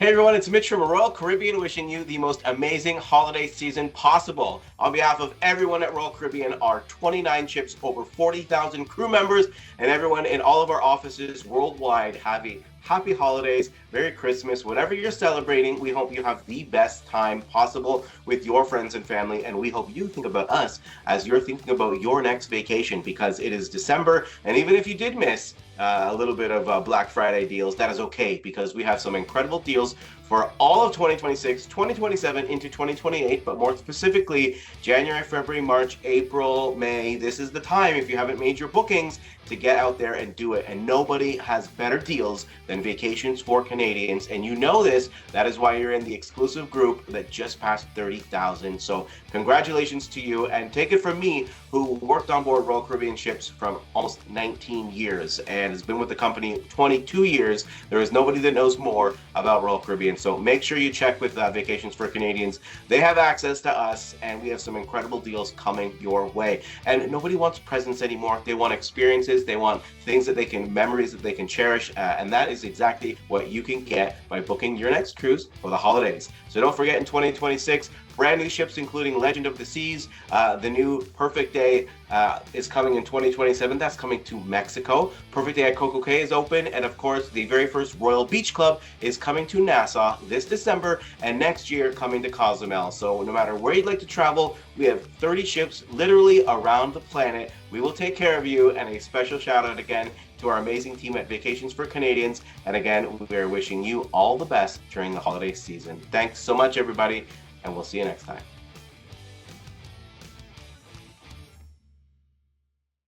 Hey everyone, it's Mitch from Royal Caribbean wishing you the most amazing holiday season possible. On behalf of everyone at Royal Caribbean, our 29 ships, over 40,000 crew members, and everyone in all of our offices worldwide, have a happy holidays, Merry Christmas, whatever you're celebrating. We hope you have the best time possible with your friends and family, and we hope you think about us as you're thinking about your next vacation, because it is December, and even if you did miss a little bit of Black Friday deals, that is okay, because we have some incredible deals for all of 2026, 2027 into 2028, but more specifically, January, February, March, April, May. This is the time, if you haven't made your bookings, to get out there and do it. And nobody has better deals than Vacations for Canadians. And you know this, that is why you're in the exclusive group that just passed 30,000. So congratulations to you, and take it from me, who worked on board Royal Caribbean ships from almost 19 years and has been with the company 22 years. There is nobody that knows more about Royal Caribbean. So make sure you check with Vacations for Canadians. They have access to us, and we have some incredible deals coming your way. And nobody wants presents anymore. They want experiences. They want things that they can, memories that they can cherish. And that is exactly what you can get by booking your next cruise for the holidays. So don't forget, in 2026, brand new ships, including Legend of the Seas. The new Perfect Day is coming in 2027. That's coming to Mexico. Perfect Day at Coco Cay is open. And of course, the very first Royal Beach Club is coming to Nassau this December, and next year coming to Cozumel. So no matter where you'd like to travel, we have 30 ships literally around the planet. We will take care of you. And a special shout out again to our amazing team at Vacations for Canadians. And again, we are wishing you all the best during the holiday season. Thanks so much, everybody, and we'll see you next time.